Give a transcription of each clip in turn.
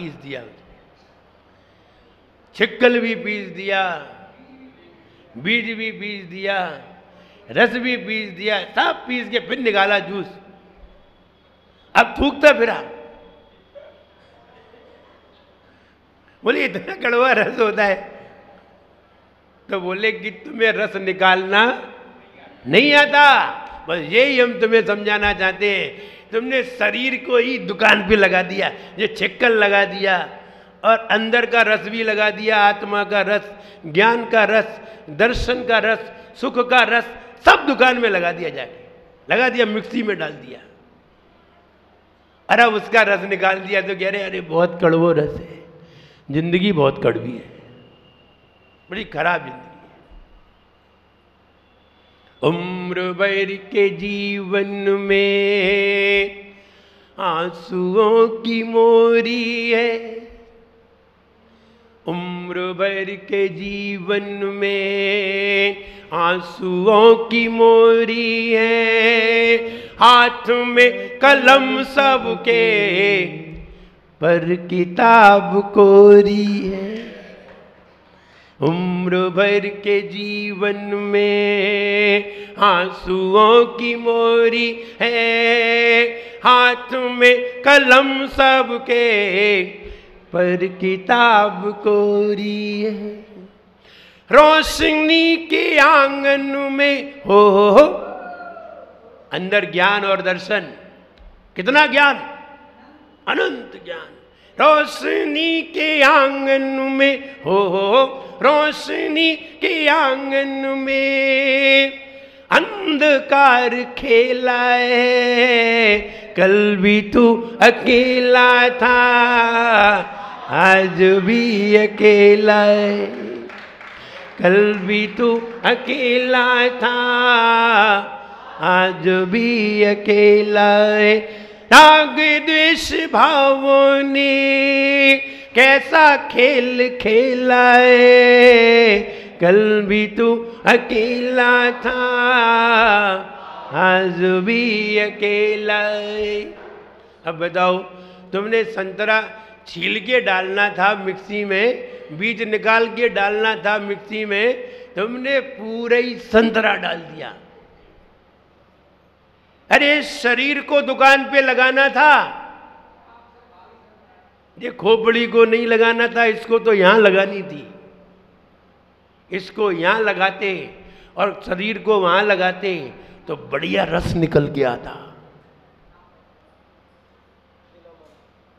Piece दिया, छिक्कल भी piece दिया, बीज भी पीस दिया, रस भी पीस दिया, सब पीस के फिर निकाला जूस। अब थूकता फिरा, बोले इतना कड़वा रस होता है? तो बोले कि तुम्हें रस निकालना नहीं आता, बस यही हम तुम्हें समझाना चाहते हैं। तुमने शरीर को ही दुकान पे लगा दिया, ये छिक्कल लगा दिया और अंदर का रस भी लगा दिया, आत्मा का रस, ज्ञान का रस, दर्शन का रस, सुख का रस, सब दुकान में लगा दिया, जाके लगा दिया, मिक्सी में डाल दिया। अरे उसका रस निकाल दिया तो कह रहे अरे बहुत कड़वो रस है, जिंदगी बहुत कड़वी है, बड़ी खराब जिंदगी है। उम्र भर के जीवन में आंसुओं की मोरी है, उम्र भर के जीवन में आंसुओं की मोरी है, हाथ में कलम सबके पर किताब कोरी है। उम्र भर के जीवन में आंसुओं की मोरी है, हाथ में कलम सबके पर किताब कोरी है। रोशनी के आंगन में हो अंदर ज्ञान और दर्शन, कितना ज्ञान, अनंत ज्ञान। रोशनी के आंगन में हो रोशनी के आंगन में अंधकार खेला है, कल भी तू अकेला था आज भी अकेला है, कल भी तू अकेला था आज भी अकेला है। राग द्वेष भावों ने कैसा खेल खेला है, कल भी तू अकेला था आज भी अकेला है। अब बताओ, तुमने संतरा छील के डालना था मिक्सी में, बीज निकाल के डालना था मिक्सी में, तुमने पूरा ही संतरा डाल दिया। अरे शरीर को दुकान पे लगाना था, ये खोपड़ी को नहीं लगाना था, इसको तो यहां लगानी थी। इसको यहां लगाते और शरीर को वहां लगाते तो बढ़िया रस निकल के आता।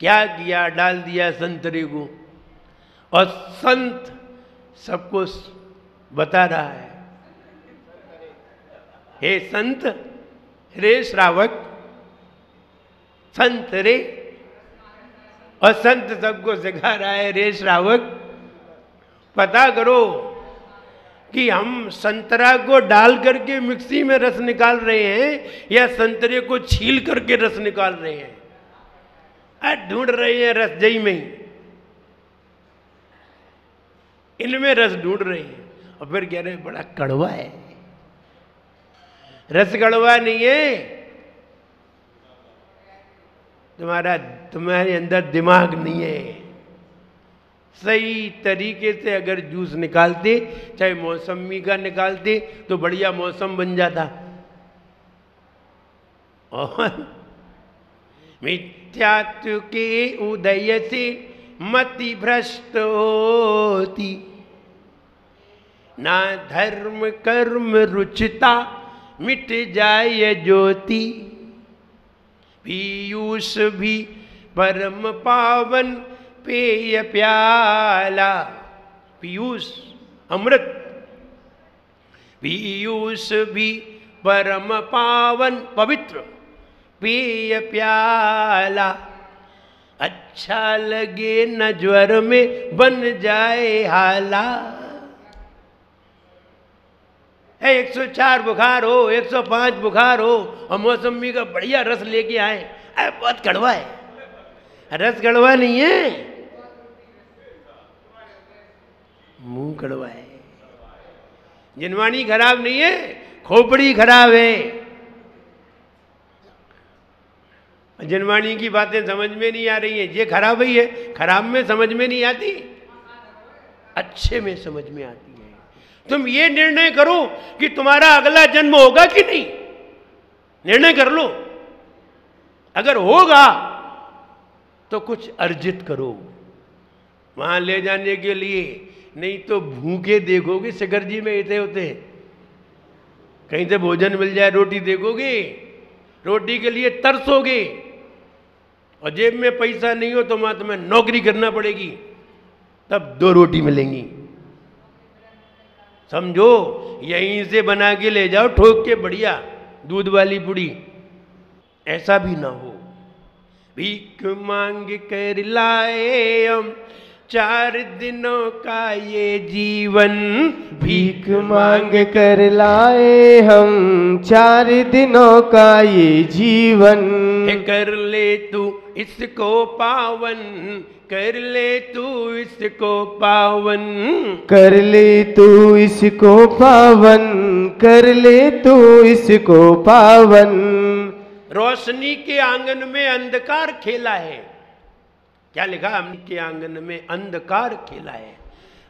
क्या किया, डाल दिया संतरे को, और संत सबको बता रहा है, हे संत रे श्रावक, संत रे, और संत सबको सिखा रहा है, रे श्रावक पता करो कि हम संतरा को डाल करके मिक्सी में रस निकाल रहे हैं या संतरे को छील करके रस निकाल रहे हैं। ढूंढ रहे हैं रस जई में ही, इनमें रस ढूंढ रहे हैं, और फिर कह रहे हैं बड़ा कड़वा है। रस कड़वा नहीं है, तुम्हारे अंदर दिमाग नहीं है। सही तरीके से अगर जूस निकालते, चाहे मौसमी का निकालते, तो बढ़िया मौसम बन जाता। और मिथ्यात्व के उदय से मति भ्रष्ट होती, ना धर्म कर्म रुचिता मिट जाए ज्योति, पीयूष भी परम पावन पेय प्याला। पीयूष अमृत, पीयूष भी परम पावन पवित्र पेय प्याला, अच्छा लगे न ज्वर में बन जाए हाला। 104 बुखार हो, 105 बुखार हो, और मौसमी का बढ़िया रस लेके आए, अरे बहुत कड़वा है। रस कड़वा नहीं है, मुंह कड़वा है। जिनवाणी खराब नहीं है, खोपड़ी खराब है। जिनवाणी की बातें समझ में नहीं आ रही हैं, ये खराब ही है, खराब में समझ में नहीं आती, अच्छे में समझ में आती है। तुम ये निर्णय करो कि तुम्हारा अगला जन्म होगा कि नहीं, निर्णय कर लो। अगर होगा तो कुछ अर्जित करो वहां ले जाने के लिए, नहीं तो भूखे देखोगे शिखर जी में इतने होते हैं, कहीं से भोजन मिल जाए, रोटी देखोगे, रोटी के लिए तरसोगे, और जेब में पैसा नहीं हो तो वहां तुम्हें नौकरी करना पड़ेगी, तब 2 रोटी मिलेंगी। समझो, यहीं से बना के ले जाओ ठोक के बढ़िया दूध वाली पुड़ी, ऐसा भी ना हो। भीख मांग कर लाए हम 4 दिनों का ये जीवन, भीख मांग कर लाए हम 4 दिनों का ये जीवन। कर ले तू इसको पावन, कर ले तू इसको पावन, कर ले तू इसको पावन, कर ले तू इसको पावन। रोशनी के आंगन में अंधकार खेला है, क्या लिखा हमने के आंगन में अंधकार खेला है।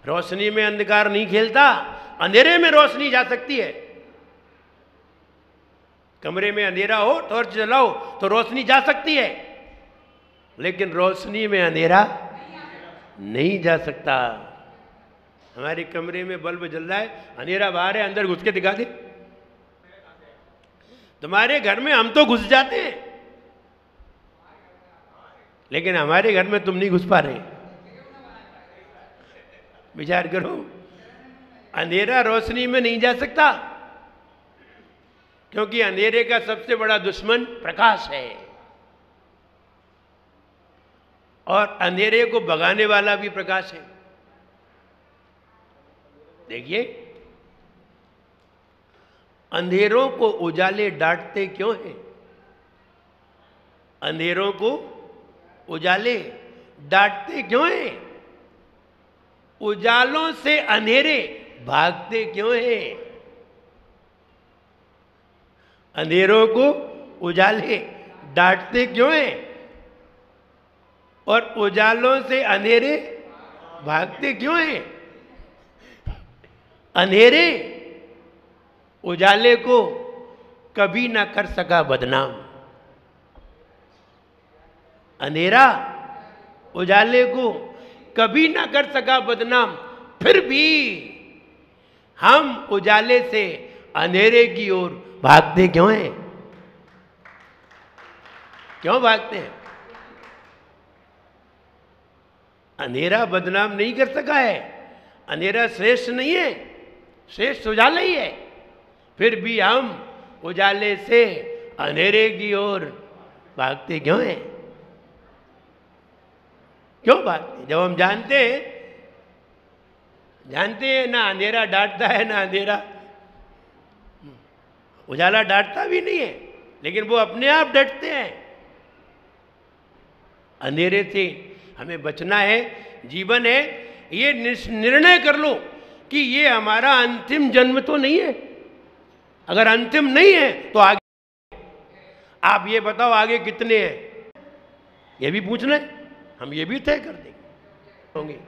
रोशनी में अंधकार नहीं खेलता, अंधेरे में रोशनी जा सकती है। कमरे में अंधेरा हो, टॉर्च जलाओ तो रोशनी जा सकती है, लेकिन रोशनी में अंधेरा नहीं जा सकता। हमारे कमरे में बल्ब जल रहा है, अंधेरा बाहर है, अंदर घुस के दिखा दे। तुम्हारे घर में हम तो घुस जाते हैं, लेकिन हमारे घर में तुम नहीं घुस पा रहे। विचार करो, अंधेरा रोशनी में नहीं जा सकता, क्योंकि अंधेरे का सबसे बड़ा दुश्मन प्रकाश है, और अंधेरे को भगाने वाला भी प्रकाश है। देखिए, अंधेरों को उजाले डांटते क्यों हैं? अंधेरों को उजाले डांटते क्यों हैं? उजालों से अंधेरे भागते क्यों हैं? अंधेरों को उजाले डांटते क्यों हैं? और उजालों से अंधेरे भागते क्यों हैं? अंधेरे उजाले को कभी ना कर सका बदनाम, अंधेरा उजाले को कभी ना कर सका बदनाम, फिर भी हम उजाले से अंधेरे की ओर भागते क्यों हैं? क्यों भागते हैं? अंधेरा बदनाम नहीं कर सका है, अंधेरा श्रेष्ठ नहीं है, श्रेष्ठ उजाला ही है, फिर भी हम उजाले से अंधेरे की ओर भागते क्यों हैं? क्यों भागते? जब हम जानते हैं ना अंधेरा डांटता है ना अंधेरा, उजाला डांटता भी नहीं है, लेकिन वो अपने आप डटते हैं। अंधेरे से हमें बचना है, जीवन है, ये निर्णय कर लो कि ये हमारा अंतिम जन्म तो नहीं है। अगर अंतिम नहीं है तो आगे, आप ये बताओ आगे कितने हैं, ये भी पूछना है, हम ये भी तय कर देंगे होंगे।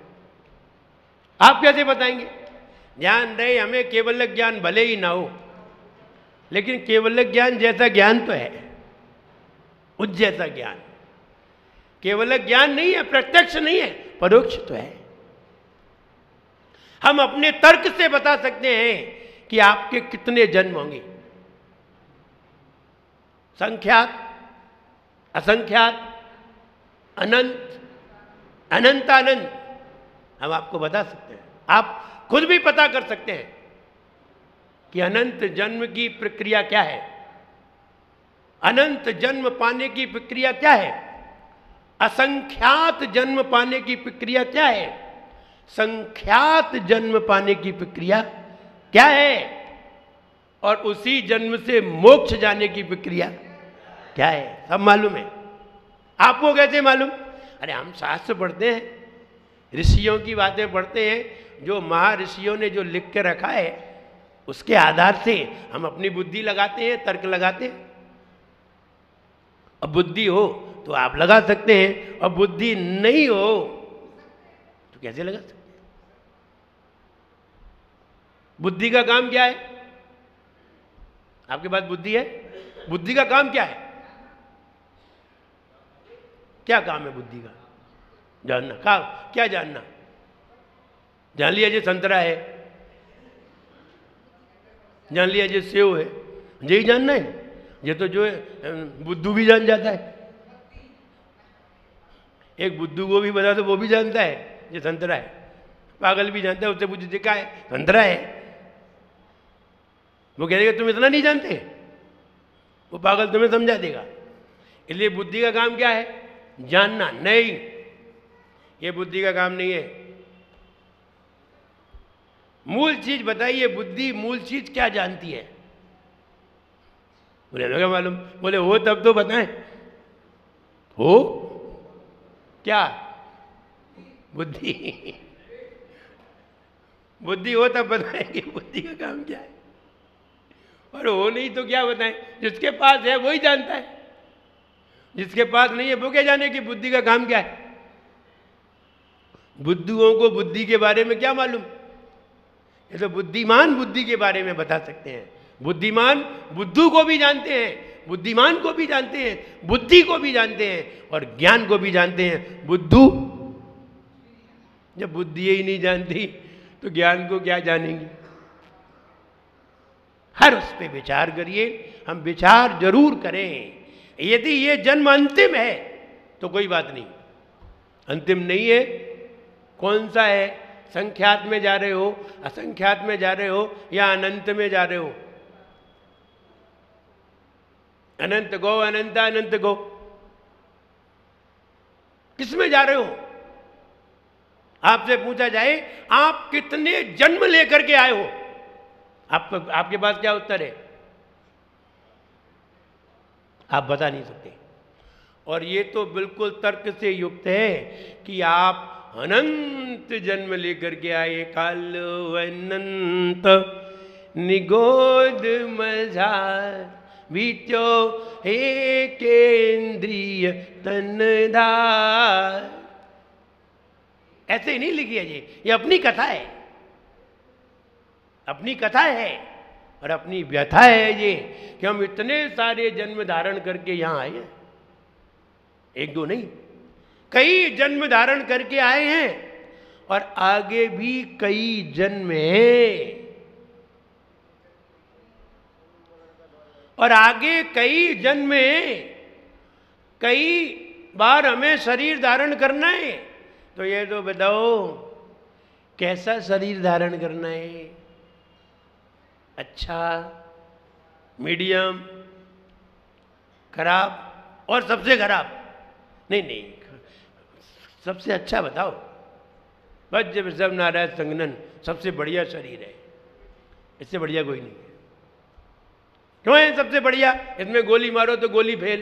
आप कैसे बताएंगे? ध्यान रहे, हमें केवल ज्ञान भले ही ना हो, लेकिन केवल ज्ञान जैसा ज्ञान तो है, उस जैसा ज्ञान। केवल ज्ञान नहीं है, प्रत्यक्ष नहीं है, परोक्ष तो है। हम अपने तर्क से बता सकते हैं कि आपके कितने जन्म होंगे, संख्यात, असंख्यात, अनंत, अनंत अनंत, हम आपको बता सकते हैं। आप खुद भी पता कर सकते हैं कि अनंत जन्म की प्रक्रिया क्या है, अनंत जन्म पाने की प्रक्रिया क्या है, असंख्यात जन्म पाने की प्रक्रिया क्या है, संख्यात जन्म पाने की प्रक्रिया क्या है, और उसी जन्म से मोक्ष जाने की प्रक्रिया क्या है, सब मालूम है। आपको कैसे मालूम? अरे हम शास्त्र पढ़ते हैं, ऋषियों की बातें पढ़ते हैं, जो महर्षियों ने जो लिख के रखा है उसके आधार से हम अपनी बुद्धि लगाते हैं, तर्क लगाते हैं। अब बुद्धि हो तो आप लगा सकते हैं, और बुद्धि नहीं हो तो कैसे लगा सकते हैं? बुद्धि का काम क्या है? आपके पास बुद्धि है, बुद्धि का काम क्या है? क्या काम है बुद्धि का? जानना। क्या जानना? जान लिया जी संतरा है, जान लिया जी सेव है, यही जानना है। ये तो जो है बुद्धू भी जान जाता है। एक बुद्धू को भी बता दो वो भी जानता है ये संतरा है। पागल भी जानता है, उससे पूछ देखा है संतरा है, वो कह देगा तुम इतना नहीं जानते, वो पागल तुम्हें समझा देगा। इसलिए बुद्धि का काम क्या है? जानना। नहीं, ये बुद्धि का काम नहीं है। मूल चीज बताइए, बुद्धि मूल चीज क्या जानती है? बोले हमें क्या मालूम। बोले हो तब तो बताएं। हो क्या? बुद्धि। बुद्धि हो तब बताएंगे बुद्धि का काम क्या है, और हो नहीं तो क्या बताएं? जिसके पास है वही जानता है, जिसके पास नहीं है वो क्या जाने कि बुद्धि का काम क्या है। बुद्धुओं को बुद्धि के बारे में क्या मालूम? ये तो बुद्धिमान बुद्धि के बारे में बता सकते हैं। बुद्धिमान बुद्धू को भी जानते हैं, बुद्धिमान को भी जानते हैं, बुद्धि को भी जानते हैं, और ज्ञान को भी जानते हैं। बुद्धू जब बुद्धि ही नहीं जानती तो ज्ञान को क्या जानेंगे? हर उस पे विचार करिए। हम विचार जरूर करें। यदि ये जन्म अंतिम है तो कोई बात नहीं, अंतिम नहीं है। कौन सा है? संख्यात में जा रहे हो, असंख्यात में जा रहे हो, या अनंत में जा रहे हो? अनंत गो, अनंत अनंत गो, किस में जा रहे हो? आपसे पूछा जाए आप कितने जन्म लेकर के आए हो, आपके पास क्या उत्तर है? आप बता नहीं सकते। और ये तो बिल्कुल तर्क से युक्त है कि आप अनंत जन्म लेकर के आए। कालो अनंत निगोद मझार बीचो हे केंद्रीय तनधार। ऐसे ही नहीं लिखी है ये अपनी कथा है, अपनी कथा है और अपनी व्यथा है ये कि हम इतने सारे जन्म धारण करके यहां आए हैं। एक दो नहीं, कई जन्म धारण करके आए हैं, और आगे भी कई जन्म हैं, और आगे कई जन्म हैं। कई बार हमें शरीर धारण करना है। तो ये तो बताओ कैसा शरीर धारण करना है? अच्छा, मीडियम, खराब और सबसे खराब? नहीं, सबसे अच्छा बताओ। बस जब सब नारायण संगनन सबसे बढ़िया शरीर है, इससे बढ़िया कोई नहीं है। क्यों है सबसे बढ़िया? इसमें गोली मारो तो गोली फेल,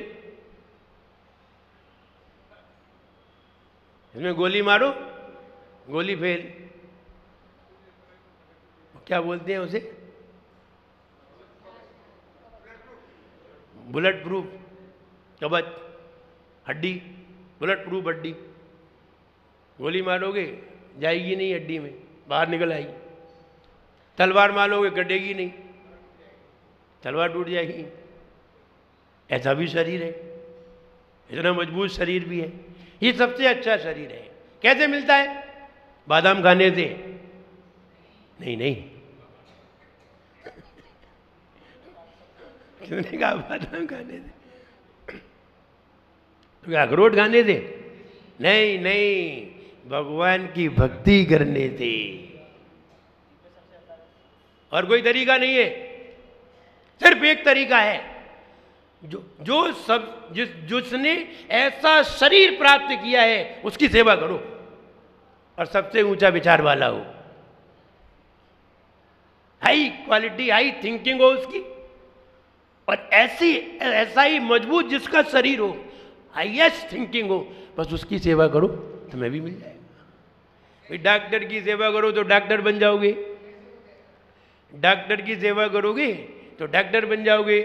इसमें गोली मारो गोली फेल। क्या बोलते हैं उसे? बुलेट प्रूफ कवच, हड्डी, बुलेट प्रूफ हड्डी। गोली मारोगे जाएगी नहीं हड्डी में, बाहर निकल आएगी। तलवार मारोगे कटेगी नहीं, तलवार टूट जाएगी। ऐसा भी शरीर है, इतना मजबूत शरीर भी है। ये सबसे अच्छा शरीर है। कैसे मिलता है? बादाम खाने से? नहीं, किसने कहा बादाम खाने से? तो अखरोट खाने से? नहीं, भगवान की भक्ति करने से। और कोई तरीका नहीं है, सिर्फ एक तरीका है। जिसने ऐसा शरीर प्राप्त किया है उसकी सेवा करो, और सबसे ऊंचा विचार वाला हो, हाई क्वालिटी, हाई थिंकिंग हो उसकी, और ऐसा ही मजबूत जिसका शरीर हो, हाईएस्ट थिंकिंग हो, बस उसकी सेवा करो, तुम्हें भी मिल जाएगा। डॉक्टर की सेवा करो तो डॉक्टर बन जाओगे, डॉक्टर की सेवा करोगे तो डॉक्टर बन जाओगे।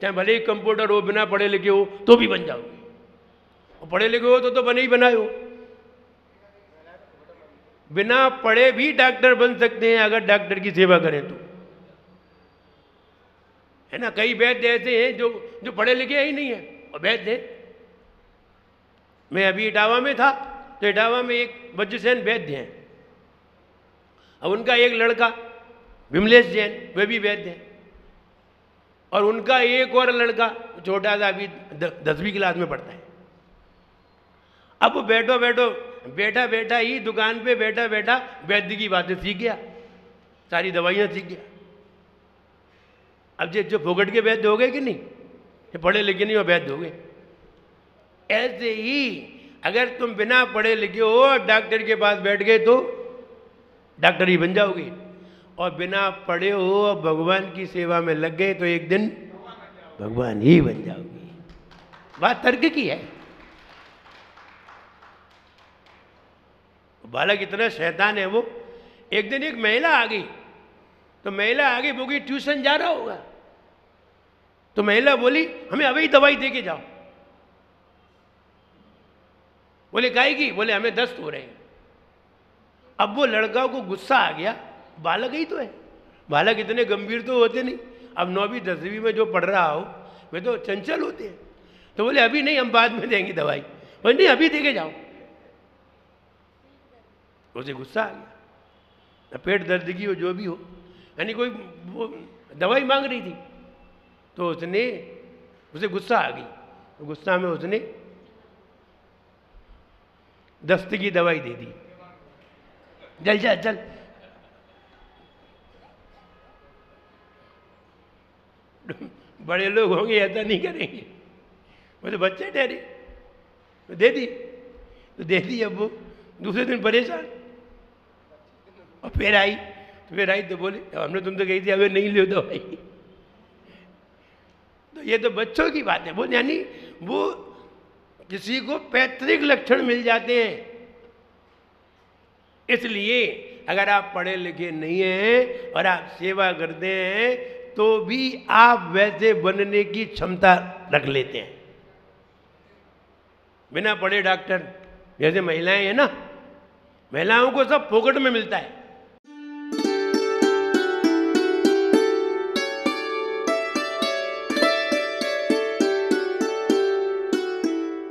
चाहे भले ही कंप्यूटर हो, बिना पढ़े लिखे हो तो भी बन जाओगे, और पढ़े लिखे हो तो बने ही बनाए हो। बिना पढ़े भी डॉक्टर बन सकते हैं अगर डॉक्टर की सेवा करें तो, है ना। कई वैद्य ऐसे हैं जो पढ़े लिखे ही नहीं है और वैद्य हैं। मैं अभी इटावा में था, तो इटावा में एक वज्रसेन वैद्य हैं, अब उनका एक लड़का विमलेश जैन, वे भी वैद्य हैं, और उनका एक और लड़का छोटा सा अभी 10वीं क्लास में पढ़ता है। अब वो बैठा ही दुकान पे बैठा वैद्य की बातें सीख गया, सारी दवाइयाँ सीख गया। अब जो फोकट के वैद्य हो गए कि नहीं, ये पढ़े लिखे नहीं हो वैद्य हो गए। ऐसे ही अगर तुम बिना पढ़े लिखे हो डॉक्टर के पास बैठ गए तो डॉक्टर ही बन जाओगे, और बिना पढ़े हो और भगवान की सेवा में लग गए तो एक दिन भगवान ही बन जाओगे। बात तर्क की है। बालक इतना शैतान है वो, एक दिन एक महिला आ गई, तो महिला आ गई, वो कोई ट्यूशन जा रहा होगा, तो महिला बोली हमें अभी दवाई दे के जाओ। बोले काहे की? बोले हमें दस्त हो रहे हैं। अब वो लड़का को गुस्सा आ गया, बालक ही तो है, बालक इतने गंभीर तो होते नहीं, अब 9वीं 10वीं में जो पढ़ रहा हो वे तो चंचल होते हैं। तो बोले अभी नहीं, हम बाद में देंगे दवाई। बोले नहीं अभी दे के जाओ। उसे गुस्सा आ गया, पेट दर्द की हो जो भी हो, यानी कोई वो दवाई मांग रही थी, तो उसे गुस्सा आ गई, तो गुस्सा में उसने दस्त की दवाई दे दी, चल जा चल। बड़े लोग होंगे ऐसा नहीं करेंगे, वो तो बच्चे ठहरे, तो दे दी। अब वो दूसरे दिन परेशान, और फिर आई तो बोले हमने तुमसे कही थी अबे नहीं लो दवाई। तो ये तो बच्चों की बात है, वो यानी वो किसी को पैतृक लक्षण मिल जाते हैं। इसलिए अगर आप पढ़े लिखे नहीं हैं और आप सेवा करते हैं तो भी आप वैसे बनने की क्षमता रख लेते हैं। बिना पढ़े डॉक्टर, जैसे महिलाएं हैं ना, महिलाओं को सब फोकट में मिलता है,